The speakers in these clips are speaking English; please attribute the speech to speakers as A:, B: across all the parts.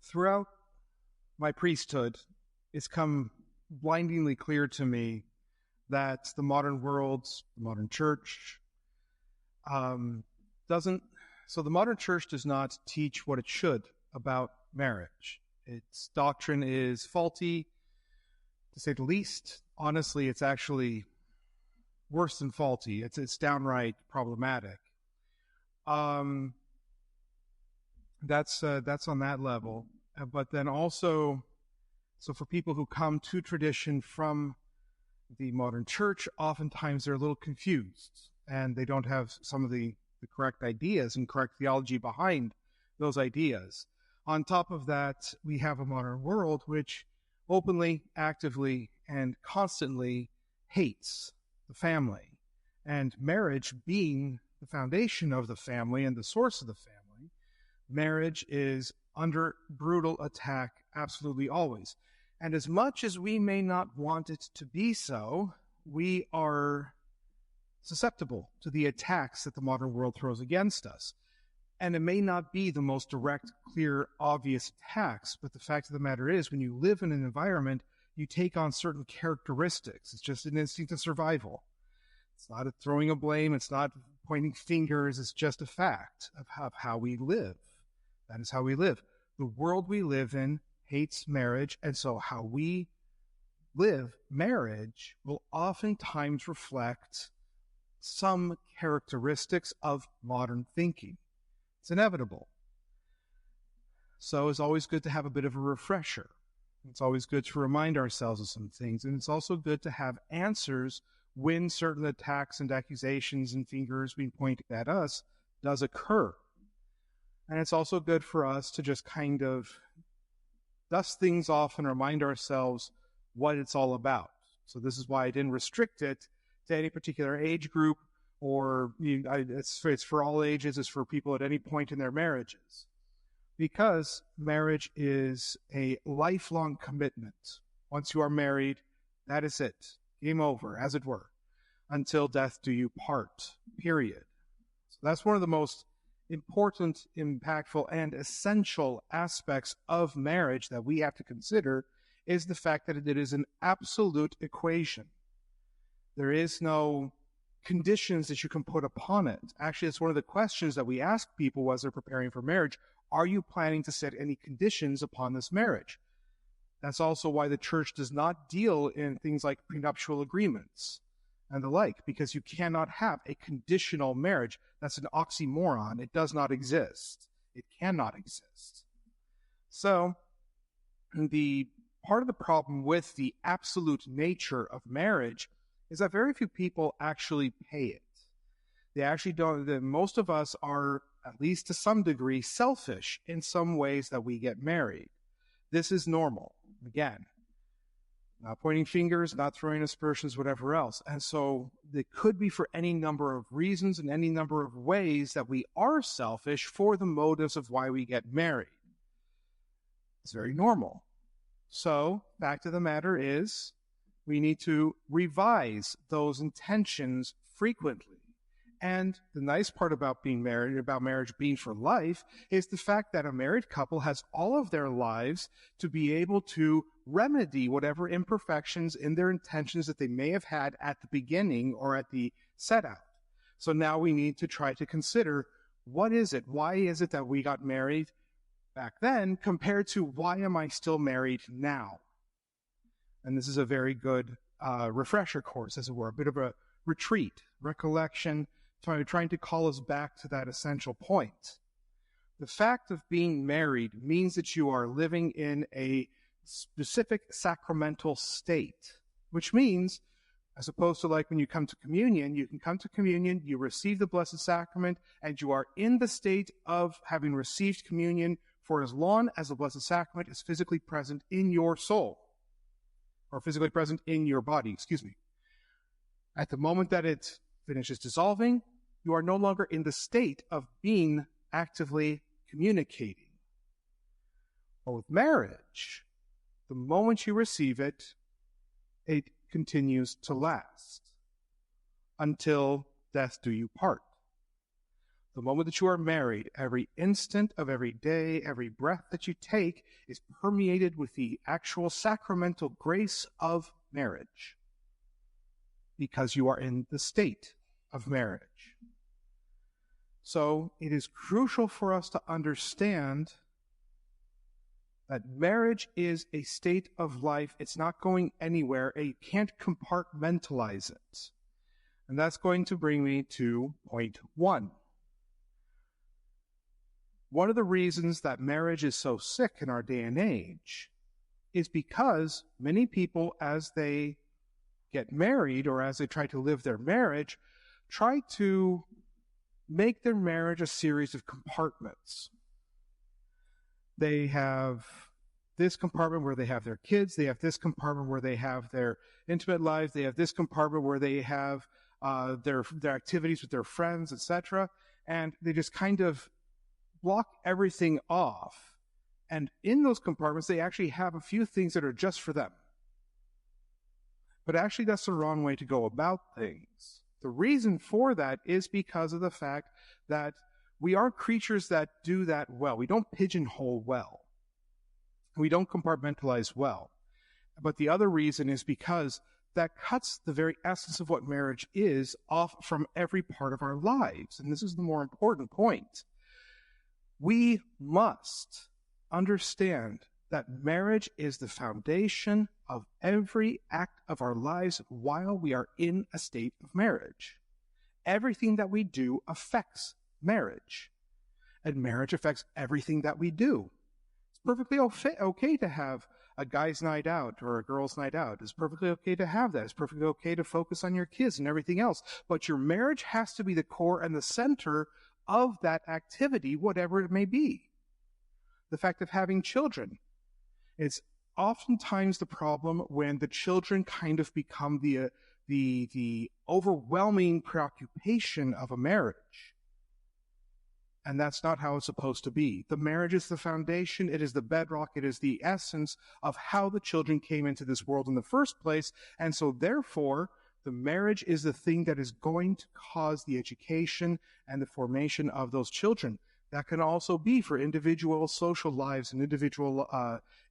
A: Throughout my priesthood, it's come blindingly clear to me that the modern world, the modern church, doesn't. So the modern church does not teach what it should about marriage. Its doctrine is faulty, to say the least. Honestly, it's actually worse than faulty. It's downright problematic. That's on that level. But then also, so for people who come to tradition from the modern church, oftentimes they're a little confused and they don't have some of the correct ideas and correct theology behind those ideas. On top of that, we have a modern world which openly, actively, and constantly hates the family. And marriage being the foundation of the family and the source of the family, marriage is under brutal attack absolutely always. And as much as we may not want it to be so, we are susceptible to the attacks that the modern world throws against us. And it may not be the most direct, clear, obvious attacks, but the fact of the matter is, when you live in an environment, you take on certain characteristics. It's just an instinct of survival. It's not a throwing of blame. It's not pointing fingers. It's just a fact of how we live. That is how we live. The world we live in hates marriage, and so how we live marriage will oftentimes reflect some characteristics of modern thinking. It's inevitable. So it's always good to have a bit of a refresher. It's always good to remind ourselves of some things, and it's also good to have answers when certain attacks and accusations and fingers being pointed at us does occur. And it's also good for us to just kind of dust things off and remind ourselves what it's all about. So this is why I didn't restrict it to any particular age group, or it's for all ages, it's for people at any point in their marriages. Because marriage is a lifelong commitment. Once you are married, that is it. Game over, as it were. Until death do you part, period. So that's one of the most important, impactful, and essential aspects of marriage that we have to consider, is the fact that it is an absolute equation. There is no conditions that you can put upon it. Actually, it's one of the questions that we ask people as they're preparing for marriage. Are you planning to set any conditions upon this marriage? That's also why the church does not deal in things like prenuptial agreements and the like, because you cannot have a conditional marriage. That's an oxymoron. It does not exist. It cannot exist. So, the part of the problem with the absolute nature of marriage is that very few people actually pay it. They actually don't. Most of us are, at least to some degree, selfish in some ways that we get married. This is normal. Again, not pointing fingers, not throwing aspersions, whatever else. And so it could be for any number of reasons and any number of ways that we are selfish for the motives of why we get married. It's very normal. So, fact of the matter is, we need to revise those intentions frequently. And the nice part about being married, about marriage being for life, is the fact that a married couple has all of their lives to be able to remedy whatever imperfections in their intentions that they may have had at the beginning or at the set out. So now we need to try to consider, what is it? Why is it that we got married back then compared to why am I still married now? And this is a very good refresher course, as it were, a bit of a retreat, recollection, trying to call us back to that essential point. The fact of being married means that you are living in a specific sacramental state, which means, as opposed to like when you come to communion, you can come to communion, you receive the Blessed Sacrament, and you are in the state of having received communion for as long as the Blessed Sacrament is physically present in your soul, or physically present in your body, At the moment that it finishes dissolving, you are no longer in the state of being actively communicating. But with marriage, the moment you receive it, it continues to last until death do you part. the moment that you are married, every instant of every day, every breath that you take is permeated with the actual sacramental grace of marriage, because you are in the state of marriage. So it is crucial for us to understand that marriage is a state of life. It's not going anywhere. You can't compartmentalize it. And that's going to bring me to point 1. One of the reasons that marriage is so sick in our day and age is because many people, as they get married or as they try to live their marriage, try to make their marriage a series of compartments. They have this compartment where they have their kids. They have this compartment where they have their intimate lives. They have this compartment where they have their activities with their friends, etc. And they just kind of block everything off. And in those compartments, they actually have a few things that are just for them. But actually, that's the wrong way to go about things. The reason for that is because of the fact that we are creatures that do that well. We don't pigeonhole well. We don't compartmentalize well. But the other reason is because that cuts the very essence of what marriage is off from every part of our lives. And this is the more important point. We must understand that marriage is the foundation of every act of our lives while we are in a state of marriage. Everything that we do affects marriage, and marriage affects everything that we do. It's perfectly okay to have a guy's night out or a girl's night out. It's perfectly okay to have that. It's perfectly okay to focus on your kids and everything else. But your marriage has to be the core and the center of that activity, whatever it may be. The fact of having children. It's oftentimes the problem when the children kind of become the overwhelming preoccupation of a marriage. And that's not how it's supposed to be. The marriage is the foundation. It is the bedrock. It is the essence of how the children came into this world in the first place. And so therefore, the marriage is the thing that is going to cause the education and the formation of those children. That can also be for individual social lives and individual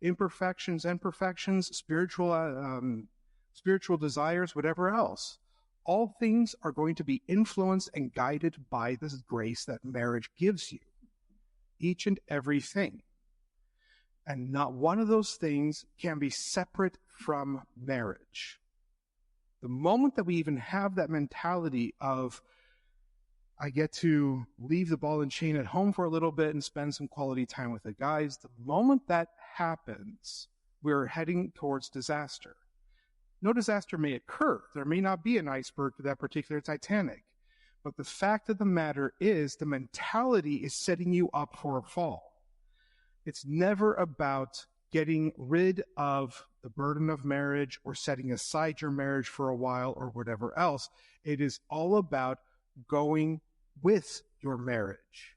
A: imperfections and perfections, spiritual desires, whatever else. All things are going to be influenced and guided by this grace that marriage gives you. Each and every thing. And not one of those things can be separate from marriage. The moment that we even have that mentality of, I get to leave the ball and chain at home for a little bit and spend some quality time with the guys, the moment that happens, we're heading towards disaster. No disaster may occur. There may not be an iceberg to that particular Titanic. But the fact of the matter is the mentality is setting you up for a fall. It's never about getting rid of the burden of marriage or setting aside your marriage for a while or whatever else. It is all about going with your marriage.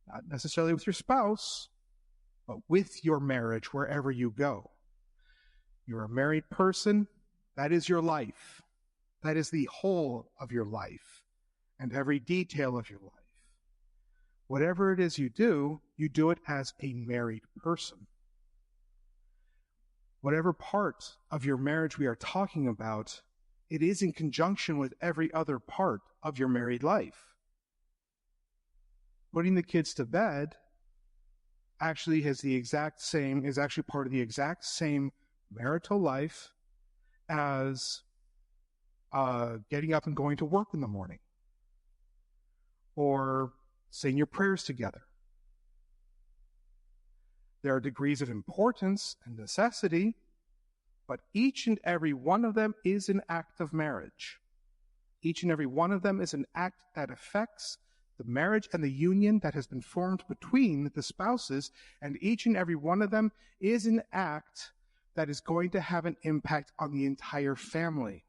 A: Not necessarily with your spouse, but with your marriage wherever you go. You're a married person. That is your life. That is the whole of your life and every detail of your life. Whatever it is you do it as a married person. Whatever part of your marriage we are talking about, it is in conjunction with every other part of your married life. Putting the kids to bed actually is actually part of the exact same marital life as getting up and going to work in the morning, or saying your prayers together. There are degrees of importance and necessity, but each and every one of them is an act of marriage. Each and every one of them is an act that affects the marriage and the union that has been formed between the spouses, and each and every one of them is an act that is going to have an impact on the entire family.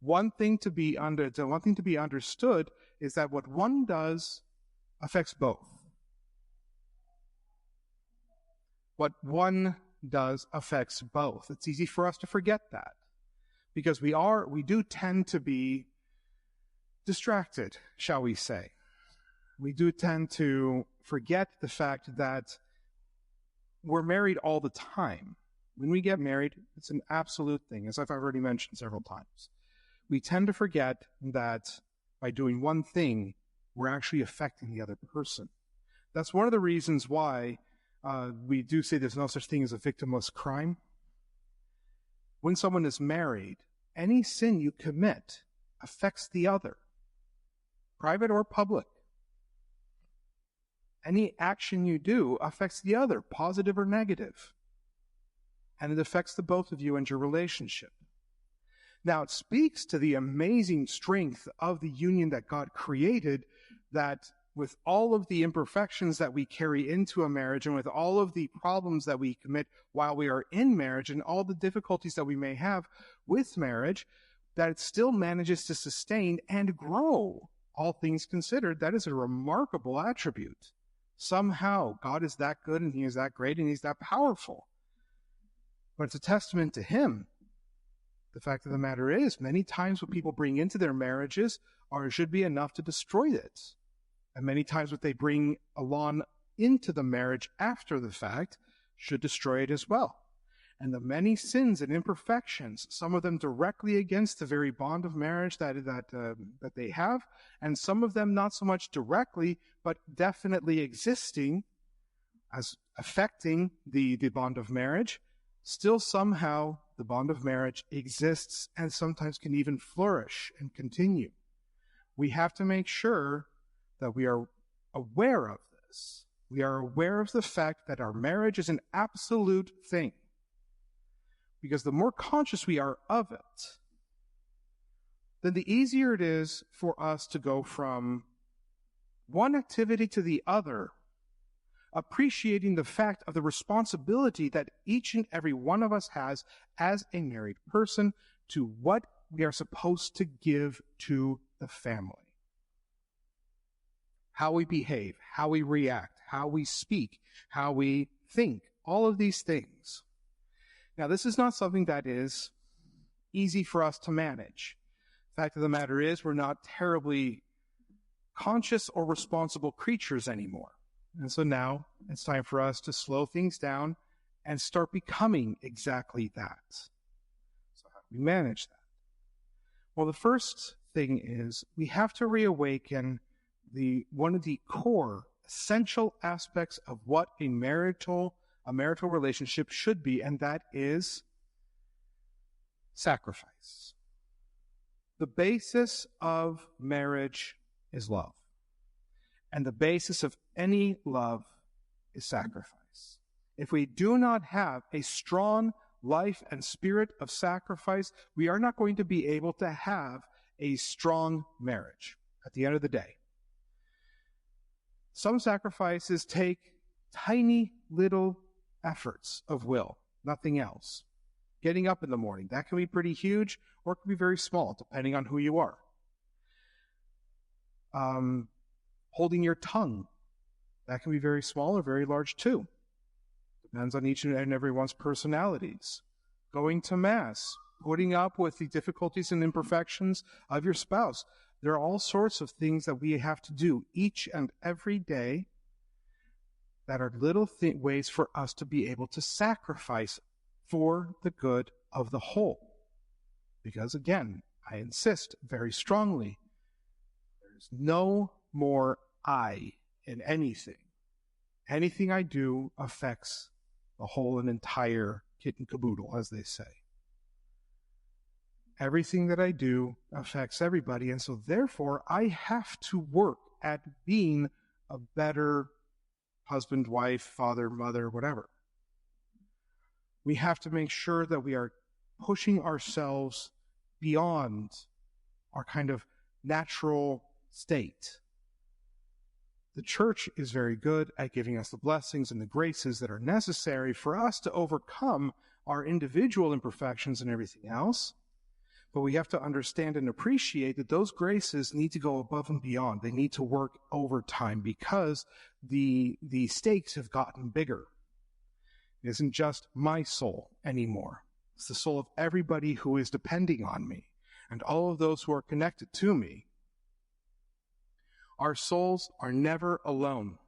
A: One thing to be understood is that what one does affects both. What one does affects both. It's easy for us to forget that because we do tend to be distracted, shall we say. we do tend to forget the fact that we're married all the time. When we get married, it's an absolute thing, as I've already mentioned several times. We tend to forget that by doing one thing, we're actually affecting the other person. That's one of the reasons why we do say there's no such thing as a victimless crime. When someone is married, any sin you commit affects the other, private or public. Any action you do affects the other, positive or negative. And it affects the both of you and your relationship. Now, it speaks to the amazing strength of the union that God created, that with all of the imperfections that we carry into a marriage and with all of the problems that we commit while we are in marriage and all the difficulties that we may have with marriage, that it still manages to sustain and grow. All things considered, that is a remarkable attribute. Somehow, God is that good and He is that great and He's that powerful. But it's a testament to Him. The fact of the matter is, many times what people bring into their marriages should be enough to destroy it. And many times what they bring along into the marriage after the fact should destroy it as well. And the many sins and imperfections, some of them directly against the very bond of marriage that they have, and some of them not so much directly, but definitely existing as affecting the bond of marriage, still somehow the bond of marriage exists and sometimes can even flourish and continue. We have to make sure that we are aware of this. We are aware of the fact that our marriage is an absolute thing. Because the more conscious we are of it, then the easier it is for us to go from one activity to the other, appreciating the fact of the responsibility that each and every one of us has as a married person to what we are supposed to give to the family. How we behave, how we react, how we speak, how we think, all of these things. Now, this is not something that is easy for us to manage. The fact of the matter is, we're not terribly conscious or responsible creatures anymore. And so now it's time for us to slow things down and start becoming exactly that. So how do we manage that? Well, the first thing is we have to reawaken one of the core essential aspects of what a marital relationship should be, and that is sacrifice. The basis of marriage is love. And the basis of any love is sacrifice. If we do not have a strong life and spirit of sacrifice, we are not going to be able to have a strong marriage at the end of the day. Some sacrifices take tiny little efforts of will, nothing else. Getting up in the morning, that can be pretty huge, or it can be very small, depending on who you are. Holding your tongue, that can be very small or very large too. Depends on each and everyone's personalities. Going to Mass, putting up with the difficulties and imperfections of your spouse. There are all sorts of things that we have to do each and every day that are little ways for us to be able to sacrifice for the good of the whole. Because again, I insist very strongly, there's no more I in anything. Anything I do affects the whole and entire kit and caboodle, as they say. Everything that I do affects everybody, and so therefore I have to work at being a better husband, wife, father, mother, whatever. We have to make sure that we are pushing ourselves beyond our kind of natural state. The church is very good at giving us the blessings and the graces that are necessary for us to overcome our individual imperfections and everything else. But we have to understand and appreciate that those graces need to go above and beyond. They need to work overtime because the stakes have gotten bigger. It isn't just my soul anymore. It's the soul of everybody who is depending on me. And all of those who are connected to me Our souls are never alone.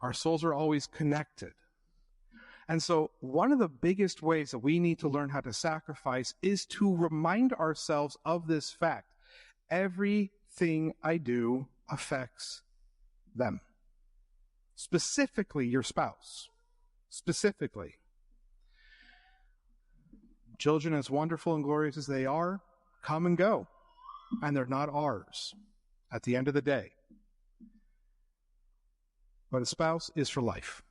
A: Our souls are always connected. And so one of the biggest ways that we need to learn how to sacrifice is to remind ourselves of this fact. Everything I do affects them. Specifically, your spouse. Specifically. Children, as wonderful and glorious as they are, come and go. And they're not ours at the end of the day. But a spouse is for life.